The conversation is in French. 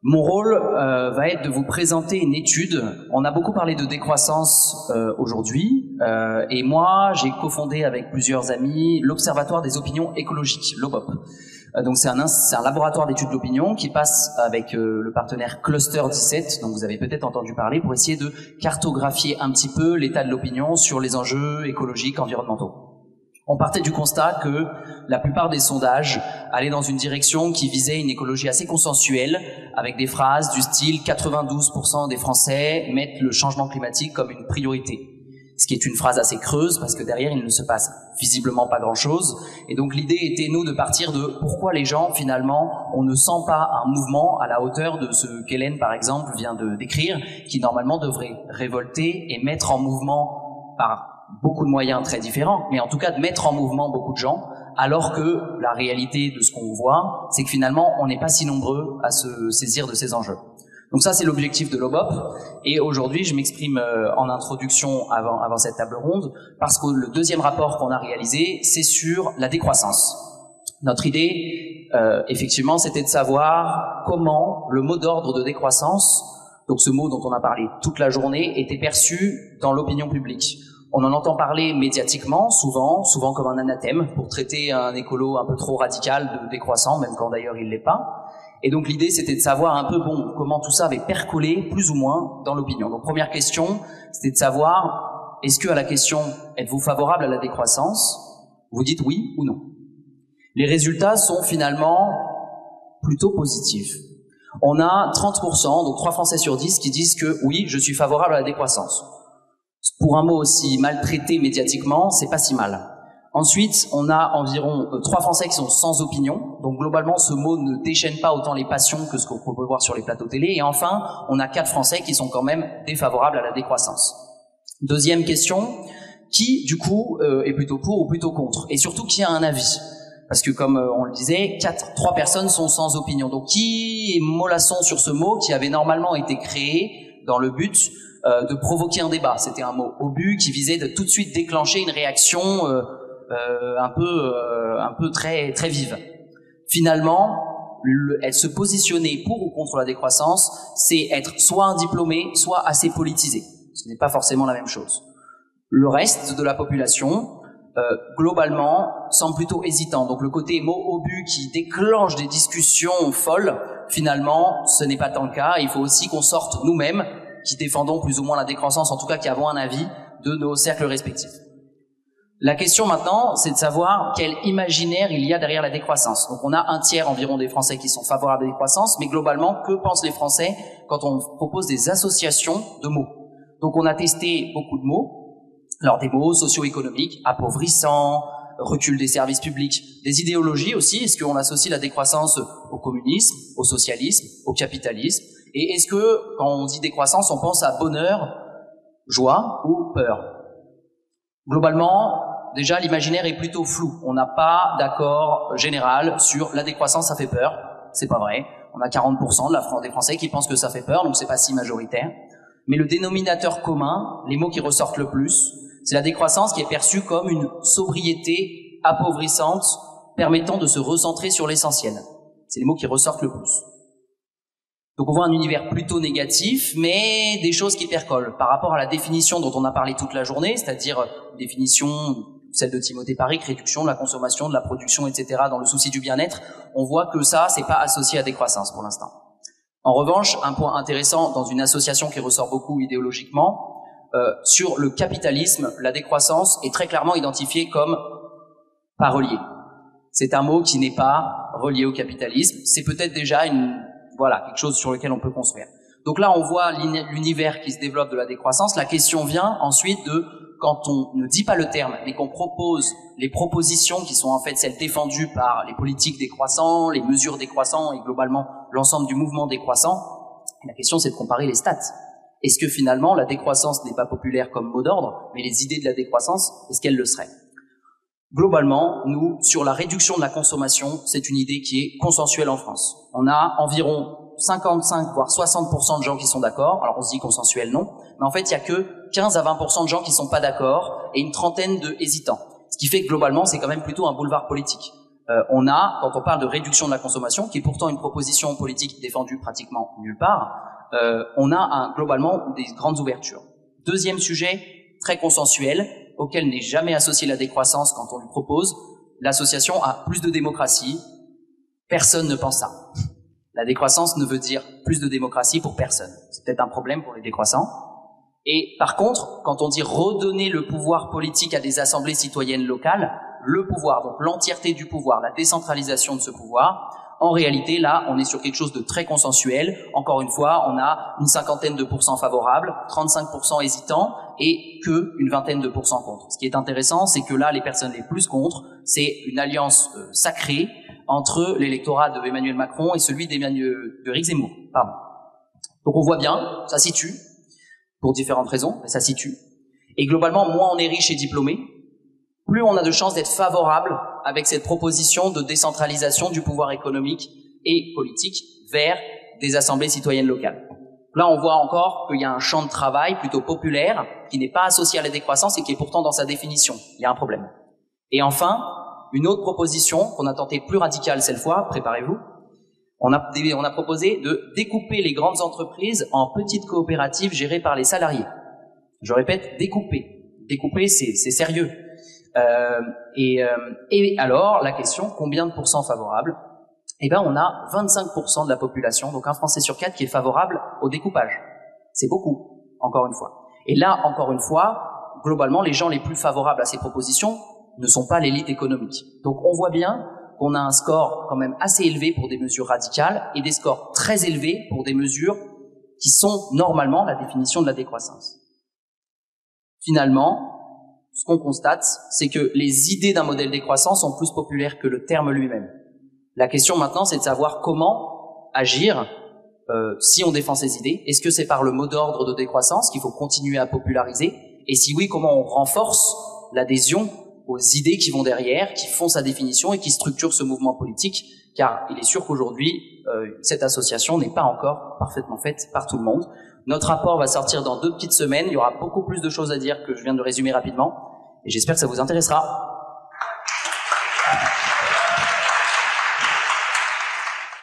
Mon rôle va être de vous présenter une étude. On a beaucoup parlé de décroissance aujourd'hui, et moi j'ai cofondé avec plusieurs amis l'Observatoire des opinions écologiques, l'OBOP. Donc c'est un laboratoire d'études de l'opinion qui passe avec le partenaire Cluster 17, dont vous avez peut-être entendu parler, pour essayer de cartographier un petit peu l'état de l'opinion sur les enjeux écologiques, environnementaux. On partait du constat que la plupart des sondages allaient dans une direction qui visait une écologie assez consensuelle, avec des phrases du style 92% des Français mettent le changement climatique comme une priorité. Ce qui est une phrase assez creuse, parce que derrière, il ne se passe visiblement pas grand-chose. Et donc l'idée était, nous, de partir de pourquoi les gens, finalement, on ne sent pas un mouvement à la hauteur de ce qu'Hélène, par exemple, vient de décrire, qui normalement devrait révolter et mettre en mouvement par beaucoup de moyens très différents, mais en tout cas de mettre en mouvement beaucoup de gens, alors que la réalité de ce qu'on voit, c'est que finalement, on n'est pas si nombreux à se saisir de ces enjeux. Donc ça, c'est l'objectif de l'OBOP, et aujourd'hui, je m'exprime en introduction avant cette table ronde, parce que le deuxième rapport qu'on a réalisé, c'est sur la décroissance. Notre idée, effectivement, c'était de savoir comment le mot d'ordre de décroissance, donc ce mot dont on a parlé toute la journée, était perçu dans l'opinion publique. On en entend parler médiatiquement, souvent comme un anathème, pour traiter un écolo un peu trop radical de décroissant, même quand d'ailleurs il l'est pas. Et donc l'idée, c'était de savoir un peu, comment tout ça avait percolé, plus ou moins, dans l'opinion. Donc première question, c'était de savoir, est-ce que à la question, êtes-vous favorable à la décroissance, vous dites oui ou non. Les résultats sont finalement plutôt positifs. On a 30%, donc 3 Français sur 10, qui disent que oui, je suis favorable à la décroissance. Pour un mot aussi maltraité médiatiquement, c'est pas si mal. Ensuite, on a environ 3 Français qui sont sans opinion. Donc globalement, ce mot ne déchaîne pas autant les passions que ce qu'on peut voir sur les plateaux télé. Et enfin, on a 4 Français qui sont quand même défavorables à la décroissance. Deuxième question, qui du coup est plutôt pour ou plutôt contre? Et surtout, qui a un avis? Parce que comme on le disait, 3 personnes sont sans opinion. Donc qui est mollasson sur ce mot qui avait normalement été créé dans le but de provoquer un débat? C'était un mot obus qui visait de tout de suite déclencher une réaction un peu très très vive. Finalement, se positionner pour ou contre la décroissance, c'est être soit un diplômé, soit assez politisé. Ce n'est pas forcément la même chose. Le reste de la population, globalement, semble plutôt hésitant. Donc le côté mot obus qui déclenche des discussions folles, finalement, ce n'est pas tant le cas. Il faut aussi qu'on sorte nous-mêmes, qui défendons plus ou moins la décroissance, en tout cas qui avons un avis, de nos cercles respectifs. La question maintenant, c'est de savoir quel imaginaire il y a derrière la décroissance. Donc on a un tiers environ des Français qui sont favorables à la décroissance, mais globalement, que pensent les Français quand on propose des associations de mots? Donc on a testé beaucoup de mots, alors des mots socio-économiques, appauvrissant, recul des services publics, des idéologies aussi. Est-ce qu'on associe la décroissance au communisme, au socialisme, au capitalisme? Et est-ce que, quand on dit décroissance, on pense à bonheur, joie ou peur? Globalement, déjà, l'imaginaire est plutôt flou. On n'a pas d'accord général sur la décroissance, ça fait peur. C'est pas vrai. On a 40% des Français qui pensent que ça fait peur, donc c'est pas si majoritaire. Mais le dénominateur commun, les mots qui ressortent le plus, c'est la décroissance qui est perçue comme une sobriété appauvrissante permettant de se recentrer sur l'essentiel. C'est les mots qui ressortent le plus. Donc on voit un univers plutôt négatif, mais des choses qui percolent. Par rapport à la définition dont on a parlé toute la journée, c'est-à-dire définition, celle de Timothée Parric, réduction de la consommation, de la production, etc., dans le souci du bien-être, on voit que ça, c'est pas associé à décroissance pour l'instant. En revanche, un point intéressant dans une association qui ressort beaucoup idéologiquement, sur le capitalisme, la décroissance est très clairement identifiée comme pas reliée. C'est un mot qui n'est pas relié au capitalisme. C'est peut-être déjà quelque chose sur lequel on peut construire. Donc là, on voit l'univers qui se développe de la décroissance. La question vient ensuite de, quand on ne dit pas le terme, mais qu'on propose les propositions qui sont en fait celles défendues par les politiques décroissants, les mesures décroissants et globalement l'ensemble du mouvement décroissant, la question c'est de comparer les stats. Est-ce que finalement la décroissance n'est pas populaire comme mot d'ordre, mais les idées de la décroissance, est-ce qu'elles le seraient? Globalement, nous, sur la réduction de la consommation, c'est une idée qui est consensuelle en France. On a environ 55 voire 60% de gens qui sont d'accord. Alors on se dit consensuel non, mais en fait il y a que 15 à 20% de gens qui sont pas d'accord et une trentaine de hésitants. Ce qui fait que globalement c'est quand même plutôt un boulevard politique. On a, quand on parle de réduction de la consommation, qui est pourtant une proposition politique défendue pratiquement nulle part, on a globalement des grandes ouvertures. Deuxième sujet, très consensuel, auquel n'est jamais associée la décroissance quand on lui propose, l'association à plus de démocratie. Personne ne pense ça. La décroissance ne veut dire plus de démocratie pour personne. C'est peut-être un problème pour les décroissants. Et par contre, quand on dit redonner le pouvoir politique à des assemblées citoyennes locales, le pouvoir, donc l'entièreté du pouvoir, la décentralisation de ce pouvoir, en réalité, là, on est sur quelque chose de très consensuel. Encore une fois, on a une 50aine de pourcents favorables, 35% hésitants et une 20aine de pourcents contre. Ce qui est intéressant, c'est que là, les personnes les plus contre, c'est une alliance sacrée entre l'électorat de Emmanuel Macron et celui d'Éric Zemmour. Pardon. Donc on voit bien, ça situe, pour différentes raisons, mais ça situe. Et globalement, moins on est riche et diplômé, plus on a de chances d'être favorable avec cette proposition de décentralisation du pouvoir économique et politique vers des assemblées citoyennes locales. Là, on voit encore qu'il y a un champ de travail plutôt populaire qui n'est pas associé à la décroissance et qui est pourtant dans sa définition. Il y a un problème. Et enfin, une autre proposition qu'on a tentée plus radicale cette fois, préparez-vous, on a proposé de découper les grandes entreprises en petites coopératives gérées par les salariés. Je répète, découper. Découper, c'est sérieux. Et alors, la question, combien de pourcents favorables? Eh ben, on a 25% de la population, donc un Français sur 4 qui est favorable au découpage. C'est beaucoup, encore une fois. Et là, encore une fois, globalement, les gens les plus favorables à ces propositions ne sont pas l'élite économique. Donc, on voit bien qu'on a un score quand même assez élevé pour des mesures radicales et des scores très élevés pour des mesures qui sont normalement la définition de la décroissance. Finalement, ce qu'on constate, c'est que les idées d'un modèle décroissant sont plus populaires que le terme lui-même. La question maintenant, c'est de savoir comment agir si on défend ces idées. Est-ce que c'est par le mot d'ordre de décroissance qu'il faut continuer à populariser? Et si oui, comment on renforce l'adhésion aux idées qui vont derrière, qui font sa définition et qui structurent ce mouvement politique? Car il est sûr qu'aujourd'hui, cette association n'est pas encore parfaitement faite par tout le monde. Notre rapport va sortir dans 2 petites semaines. Il y aura beaucoup plus de choses à dire que je viens de résumer rapidement. Et j'espère que ça vous intéressera.